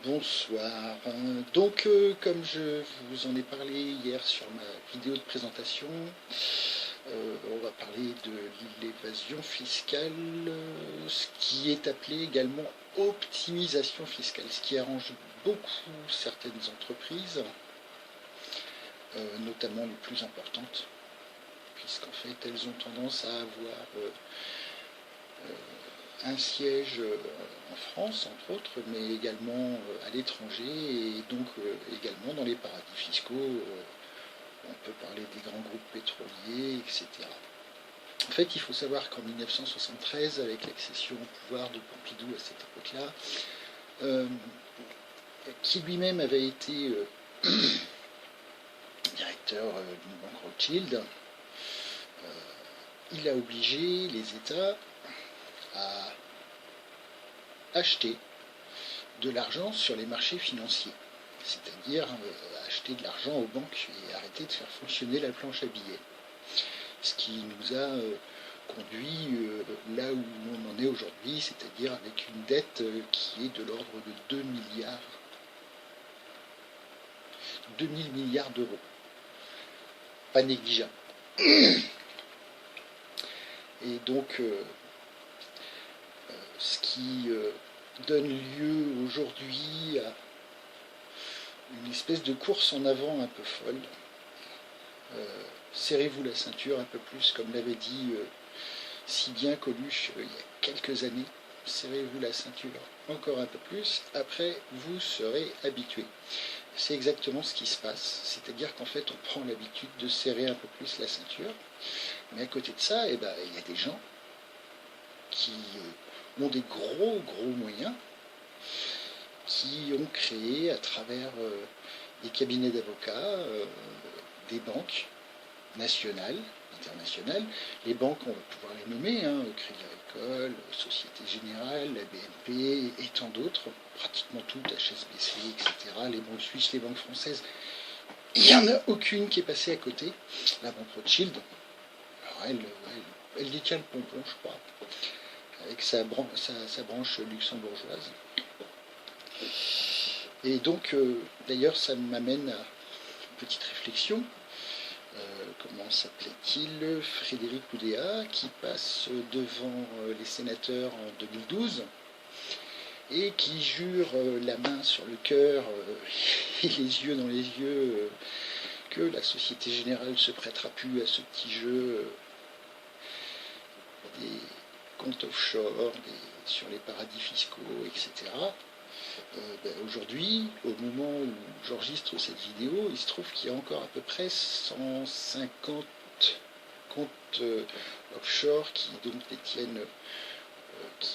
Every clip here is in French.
Bonsoir. Comme je vous en ai parlé hier sur ma vidéo de présentation, on va parler de l'évasion fiscale, ce qui est appelé également optimisation fiscale, ce qui arrange beaucoup certaines entreprises, notamment les plus importantes, puisqu'en fait elles ont tendance à avoir un siège en France, entre autres, mais également à l'étranger, et donc également dans les paradis fiscaux. On peut parler des grands groupes pétroliers, etc. En fait, il faut savoir qu'en 1973, avec l'accession au pouvoir de Pompidou à cette époque-là, qui lui-même avait été directeur d'une banque Rothschild, il a obligé les États à acheter de l'argent sur les marchés financiers, c'est-à-dire acheter de l'argent aux banques et arrêter de faire fonctionner la planche à billets. Ce qui nous a conduit là où on en est aujourd'hui, c'est-à-dire avec une dette qui est de l'ordre de 2 milliards, 2000 milliards d'euros. Pas négligeable. Et donc, ce qui donne lieu aujourd'hui à une espèce de course en avant un peu folle. Serrez-vous la ceinture un peu plus, comme l'avait dit si bien Coluche il y a quelques années. Serrez-vous la ceinture encore un peu plus, après vous serez habitué. C'est exactement ce qui se passe, c'est-à-dire qu'en fait on prend l'habitude de serrer un peu plus la ceinture, mais à côté de ça, il y a des gens qui ont des gros moyens, qui ont créé à travers des cabinets d'avocats, des banques nationales, internationales. Les banques, on va pouvoir les nommer, Crédit Agricole, Société Générale, la BNP et tant d'autres, pratiquement toutes, HSBC, etc., les banques suisses, les banques françaises. Il n'y en a aucune qui est passée à côté. La banque Rothschild, alors elle détient le pompon, je crois, avec sa branche luxembourgeoise. Et donc, d'ailleurs, ça m'amène à une petite réflexion. Comment s'appelait-il? Frédéric Oudéa, qui passe devant les sénateurs en 2012 et qui jure la main sur le cœur et les yeux dans les yeux que la Société Générale se prêtera plus à ce petit jeu des comptes offshore, sur les paradis fiscaux, etc. Aujourd'hui, au moment où j'enregistre cette vidéo, il se trouve qu'il y a encore à peu près 150 comptes offshore qui donc détiennent, qui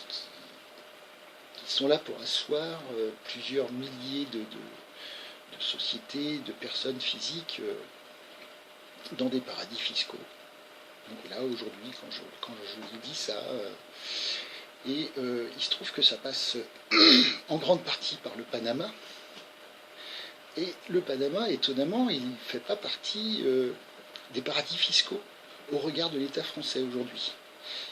sont là pour asseoir plusieurs milliers de sociétés, de personnes physiques dans des paradis fiscaux. Donc là, aujourd'hui, quand je vous dis ça, il se trouve que ça passe en grande partie par le Panama. Et le Panama, étonnamment, il ne fait pas partie des paradis fiscaux au regard de l'État français aujourd'hui.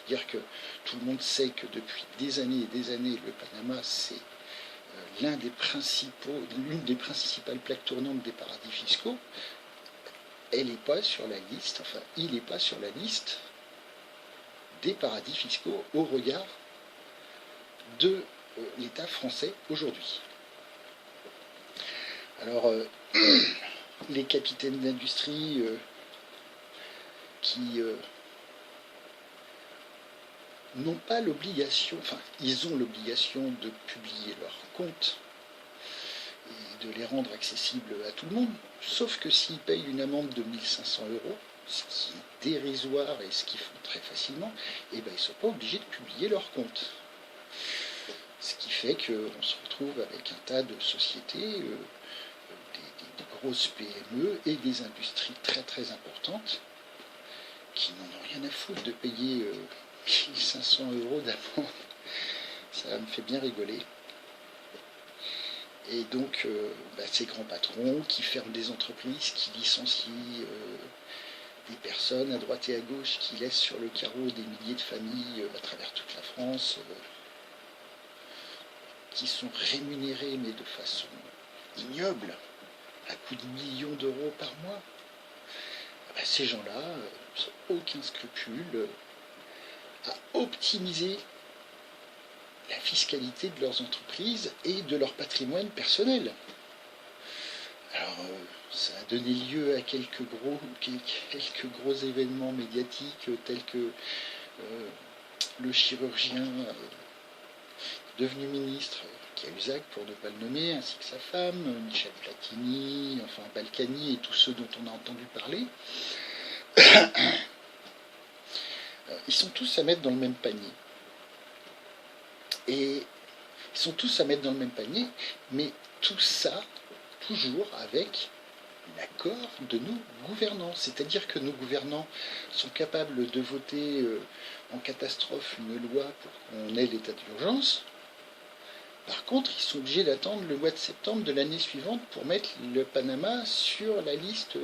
C'est-à-dire que tout le monde sait que depuis des années et des années, le Panama, c'est l'une des principales plaques tournantes des paradis fiscaux. Elle n'est pas sur la liste, enfin, il n'est pas sur la liste des paradis fiscaux au regard de l'État français aujourd'hui. Alors, les capitaines d'industrie qui n'ont pas l'obligation, enfin, ils ont l'obligation de publier leurs comptes et de les rendre accessibles à tout le monde, sauf que s'ils payent une amende de 1500 €, ce qui est dérisoire et ce qu'ils font très facilement, ils ne sont pas obligés de publier leurs comptes. Ce qui fait qu'on se retrouve avec un tas de sociétés, des grosses PME et des industries très importantes qui n'en ont rien à foutre de payer 1500 € d'amende. Ça me fait bien rigoler. Et donc, ces grands patrons qui ferment des entreprises, qui licencient des personnes à droite et à gauche, qui laissent sur le carreau des milliers de familles à travers toute la France, qui sont rémunérés, mais de façon ignoble, à coût de millions d'euros par mois, ces gens-là n'ont aucun scrupule à optimiser la fiscalité de leurs entreprises et de leur patrimoine personnel. Alors, ça a donné lieu à quelques gros événements médiatiques tels que le chirurgien devenu ministre Cahuzac, pour ne pas le nommer, ainsi que sa femme, Michel Platini, enfin Balkany et tous ceux dont on a entendu parler. Ils sont tous à mettre dans le même panier. Et ils sont tous à mettre dans le même panier, mais tout ça, toujours avec l'accord de nos gouvernants. C'est-à-dire que nos gouvernants sont capables de voter en catastrophe une loi pour qu'on ait l'état d'urgence. Par contre, ils sont obligés d'attendre le mois de septembre de l'année suivante pour mettre le Panama sur la liste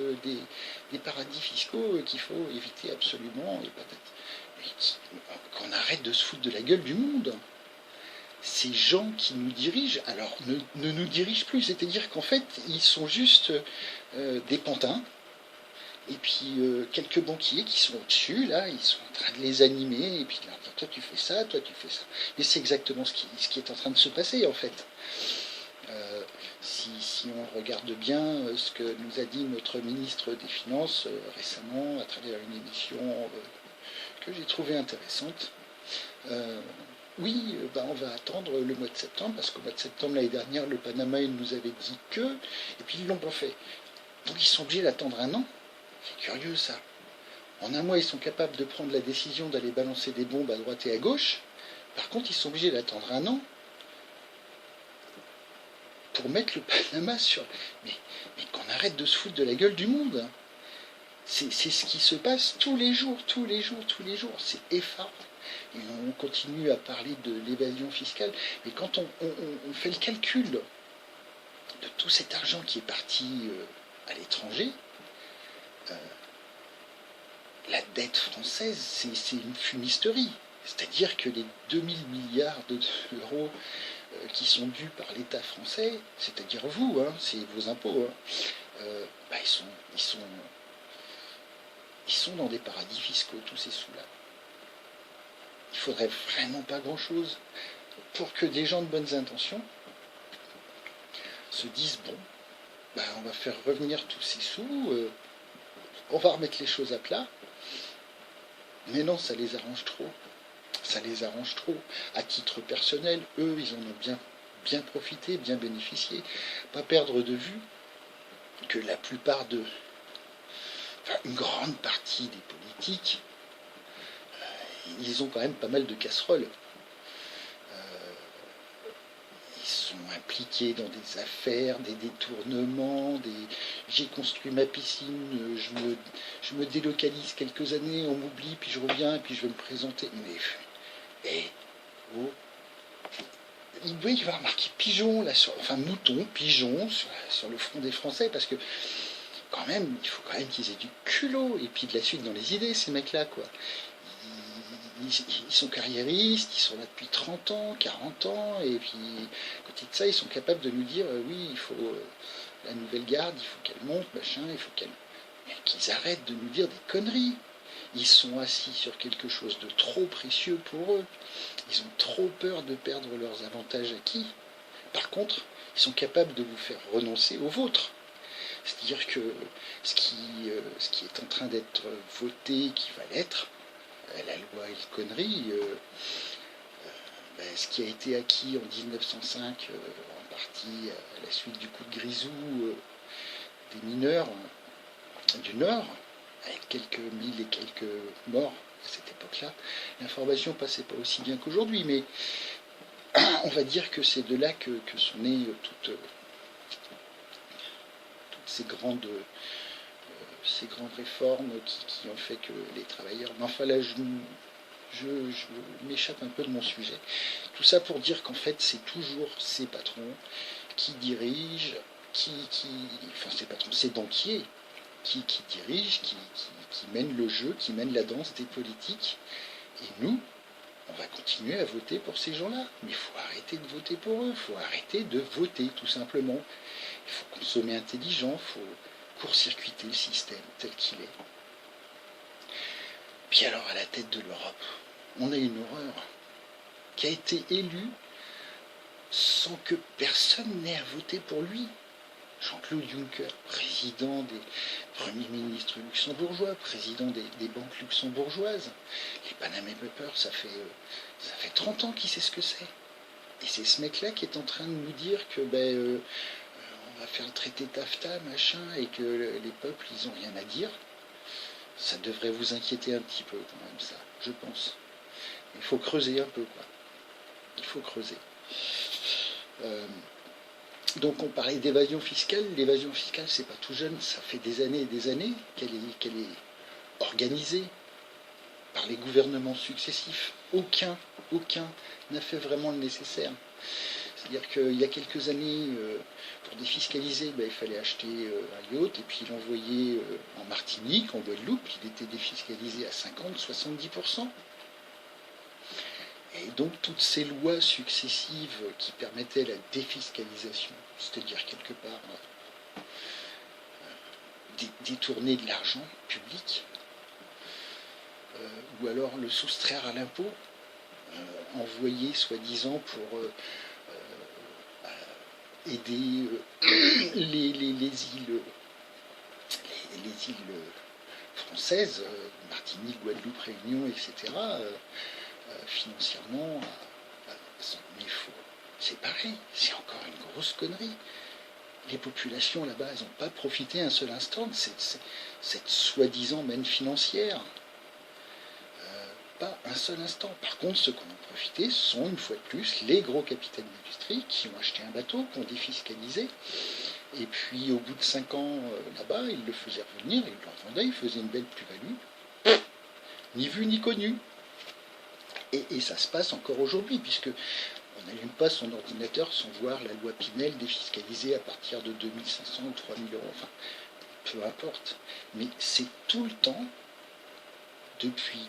des paradis fiscaux qu'il faut éviter absolument. Et qu'on arrête de se foutre de la gueule du monde. Ces gens qui nous dirigent, alors ne nous dirigent plus, c'est-à-dire qu'en fait, ils sont juste des pantins, et puis quelques banquiers qui sont au-dessus, là, ils sont en train de les animer, et puis leur dire, toi tu fais ça, toi tu fais ça. Mais c'est exactement ce qui est en train de se passer, en fait. Si on regarde bien ce que nous a dit notre ministre des Finances récemment, à travers une émission que j'ai trouvée intéressante, oui, on va attendre le mois de septembre, parce qu'au mois de septembre l'année dernière, le Panama, il nous avait dit que, et puis ils l'ont pas fait. Donc ils sont obligés d'attendre un an. C'est curieux ça. En un mois, ils sont capables de prendre la décision d'aller balancer des bombes à droite et à gauche. Par contre, ils sont obligés d'attendre un an pour mettre le Panama sur... Mais qu'on arrête de se foutre de la gueule du monde. C'est ce qui se passe tous les jours. C'est effarant. Et on continue à parler de l'évasion fiscale. Mais quand on fait le calcul de tout cet argent qui est parti à l'étranger, la dette française, c'est une fumisterie. C'est-à-dire que les 2000 milliards d'euros qui sont dus par l'État français, c'est-à-dire vous, c'est vos impôts, ils sont dans des paradis fiscaux, tous ces sous-là. Il faudrait vraiment pas grand-chose pour que des gens de bonnes intentions se disent, bon, on va faire revenir tous ces sous, on va remettre les choses à plat. Mais non, ça les arrange trop. Ça les arrange trop. À titre personnel, eux, ils en ont bien profité, bien bénéficié. Pas perdre de vue que la plupart une grande partie des politiques, ils ont quand même pas mal de casseroles. Ils sont impliqués dans des affaires, des détournements, j'ai construit ma piscine, je me délocalise quelques années, on m'oublie, puis je reviens, puis je vais me présenter. Mais, il doit y avoir marqué pigeon, là, mouton, pigeon, sur le front des Français, parce que, quand même, il faut quand même qu'ils aient du culot, et puis de la suite dans les idées, ces mecs-là, quoi. Ils sont carriéristes, ils sont là depuis 30 ans, 40 ans, et puis à côté de ça, ils sont capables de nous dire oui, il faut la nouvelle garde, il faut qu'elle monte, machin, il faut qu'ils arrêtent de nous dire des conneries. Ils sont assis sur quelque chose de trop précieux pour eux. Ils ont trop peur de perdre leurs avantages acquis. Par contre, ils sont capables de vous faire renoncer aux vôtres. C'est-à-dire que ce qui est en train d'être voté, qui va l'être, la loi El Khomri, ce qui a été acquis en 1905, en partie à la suite du coup de Grisou des mineurs du Nord, avec quelques milles et quelques morts à cette époque-là, l'information passait pas aussi bien qu'aujourd'hui, mais on va dire que c'est de là que sont nées toutes ces grandes réformes qui ont fait que les travailleurs... Mais enfin là, je m'échappe un peu de mon sujet. Tout ça pour dire qu'en fait, c'est toujours ces patrons qui dirigent, ces patrons, ces banquiers qui dirigent, qui mènent le jeu, qui mènent la danse des politiques. Et nous, on va continuer à voter pour ces gens-là. Mais il faut arrêter de voter pour eux, il faut arrêter de voter, tout simplement. Il faut consommer intelligent, il faut court-circuiter le système tel qu'il est. Puis alors, à la tête de l'Europe, on a une horreur qui a été élue sans que personne n'ait à voter pour lui. Jean-Claude Juncker, président des premiers ministres luxembourgeois, président des banques luxembourgeoises. Les Panama Papers, ça fait 30 ans qu'il sait ce que c'est. Et c'est ce mec-là qui est en train de nous dire que on va faire le traité TAFTA, machin, et que les peuples, ils n'ont rien à dire. Ça devrait vous inquiéter un petit peu quand même, ça, je pense. Il faut creuser un peu, quoi. Il faut creuser. Donc on parlait d'évasion fiscale. L'évasion fiscale, c'est pas tout jeune, ça fait des années et des années qu'elle est organisée par les gouvernements successifs. Aucun n'a fait vraiment le nécessaire. C'est-à-dire qu'il y a quelques années, pour défiscaliser, il fallait acheter un yacht et puis l'envoyer en Martinique, en Guadeloupe. Il était défiscalisé à 50-70%. Et donc toutes ces lois successives qui permettaient la défiscalisation, c'est-à-dire quelque part détourner de l'argent public, ou alors le soustraire à l'impôt, envoyer soi-disant pour aider les îles françaises, Martinique, Guadeloupe, Réunion, etc., financièrement, mais c'est pareil, c'est encore une grosse connerie. Les populations là-bas, elles n'ont pas profité un seul instant de cette soi-disant manne financière. Pas un seul instant. Par contre, ceux qui en ont profité sont, une fois de plus, les gros capitaines d'industrie qui ont acheté un bateau, qui ont défiscalisé. Et puis, au bout de 5 ans, là-bas, ils le faisaient revenir, ils le revendaient, ils faisaient une belle plus-value. Ni vu, ni connu. Et ça se passe encore aujourd'hui, puisque on n'allume pas son ordinateur sans voir la loi Pinel défiscalisée à partir de 2500 ou 3000 euros. Enfin, peu importe. Mais c'est tout le temps, depuis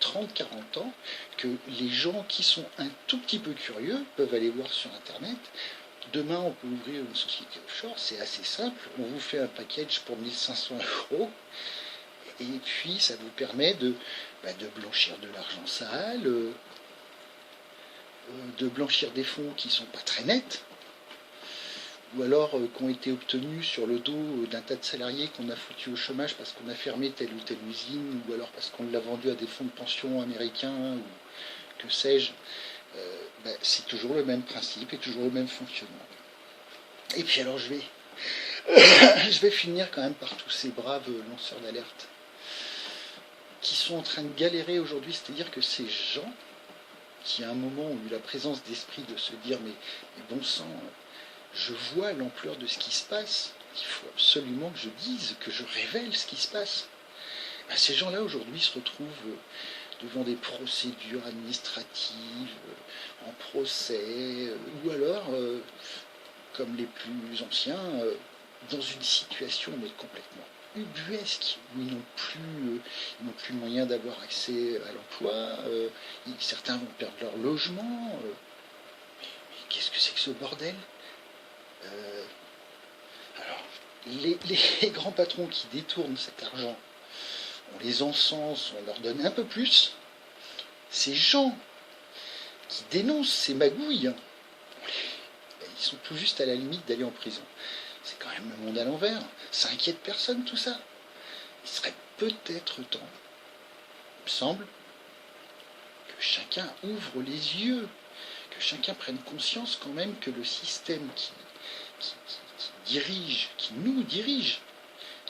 30-40 ans, que les gens qui sont un tout petit peu curieux peuvent aller voir sur Internet. Demain, on peut ouvrir une société offshore, c'est assez simple. On vous fait un package pour 1500 euros. Et puis, ça vous permet de blanchir de l'argent sale, de blanchir des fonds qui ne sont pas très nets, ou alors qui ont été obtenus sur le dos d'un tas de salariés qu'on a foutu au chômage parce qu'on a fermé telle ou telle usine, ou alors parce qu'on l'a vendu à des fonds de pension américains, ou que sais-je. C'est toujours le même principe et toujours le même fonctionnement. Et puis alors je vais finir quand même par tous ces braves lanceurs d'alerte qui sont en train de galérer aujourd'hui, c'est-à-dire que ces gens qui à un moment ont eu la présence d'esprit de se dire mais bon sang, je vois l'ampleur de ce qui se passe, il faut absolument que je dise, que je révèle ce qui se passe. Ces gens-là aujourd'hui se retrouvent devant des procédures administratives, en procès, ou alors, comme les plus anciens, dans une situation mais complètement ubuesque, où ils n'ont plus moyen d'avoir accès à l'emploi, certains vont perdre leur logement. Mais qu'est-ce que c'est que ce bordel? Alors, les grands patrons qui détournent cet argent, on les encense, on leur donne un peu plus. Ces gens qui dénoncent ces magouilles, ils sont tout juste à la limite d'aller en prison. C'est quand même le monde à l'envers. Ça inquiète personne, tout ça. Il serait peut-être temps, il me semble, que chacun ouvre les yeux, que chacun prenne conscience quand même que le système qui dirige, qui nous dirige,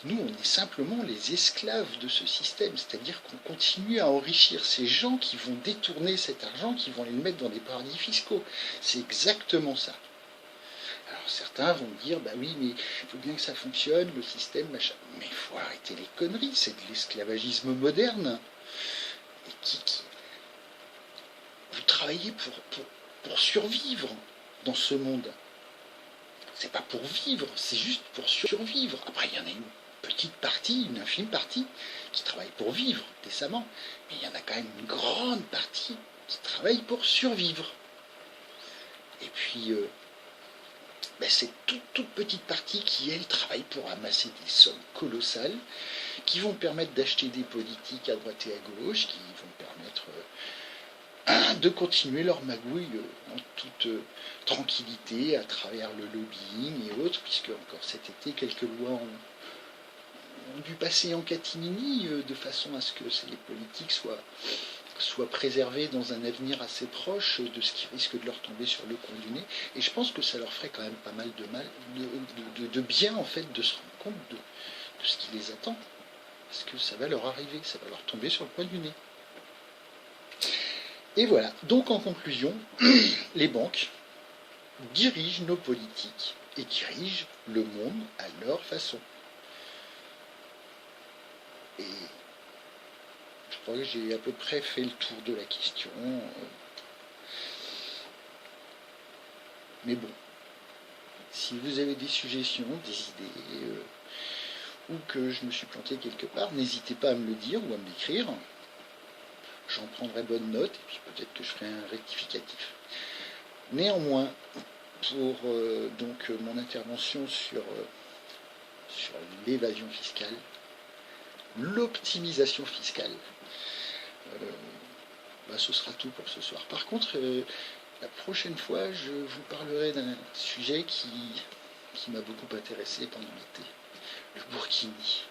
nous, on est simplement les esclaves de ce système, c'est-à-dire qu'on continue à enrichir ces gens qui vont détourner cet argent, qui vont les mettre dans des paradis fiscaux. C'est exactement ça. Alors certains vont dire, bah oui, mais il faut bien que ça fonctionne, le système, machin. Mais il faut arrêter les conneries, c'est de l'esclavagisme moderne. Et vous travaillez pour survivre dans ce monde. C'est pas pour vivre, c'est juste pour survivre. Après, il y en a une petite partie, une infime partie, qui travaille pour vivre décemment, mais il y en a quand même une grande partie qui travaillent pour survivre. Et puis, c'est toute petite partie qui, elle, travaille pour amasser des sommes colossales, qui vont permettre d'acheter des politiques à droite et à gauche, qui vont permettre de continuer leur magouille en toute tranquillité à travers le lobbying et autres, puisque encore cet été, quelques lois ont dû passer en catimini de façon à ce que ces politiques soient préservés dans un avenir assez proche de ce qui risque de leur tomber sur le coin du nez. Et je pense que ça leur ferait quand même pas mal de bien, en fait, de se rendre compte de ce qui les attend. Parce que ça va leur arriver, ça va leur tomber sur le coin du nez. Et voilà. Donc, en conclusion, les banques dirigent nos politiques et dirigent le monde à leur façon. Et je crois que j'ai à peu près fait le tour de la question. Mais bon, si vous avez des suggestions, des idées, ou que je me suis planté quelque part, n'hésitez pas à me le dire ou à me l'écrire. J'en prendrai bonne note, et puis peut-être que je ferai un rectificatif. Néanmoins, pour donc mon intervention sur l'évasion fiscale, l'optimisation fiscale, ce sera tout pour ce soir. Par contre, la prochaine fois, je vous parlerai d'un sujet qui m'a beaucoup intéressé pendant l'été, le Burkini.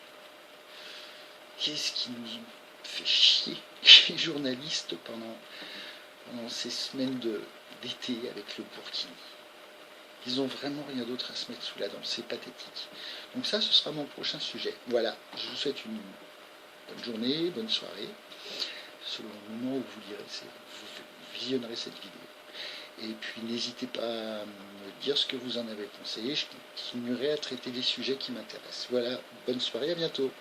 Qu'est-ce qui nous fait chier, les journalistes, pendant ces semaines d'été avec le Burkini. Ils n'ont vraiment rien d'autre à se mettre sous la dent, c'est pathétique. Donc ça, ce sera mon prochain sujet. Voilà, je vous souhaite une bonne journée, bonne soirée, selon le moment où vous visionnerez cette vidéo. Et puis n'hésitez pas à me dire ce que vous en avez pensé, je continuerai à traiter les sujets qui m'intéressent. Voilà, bonne soirée, à bientôt.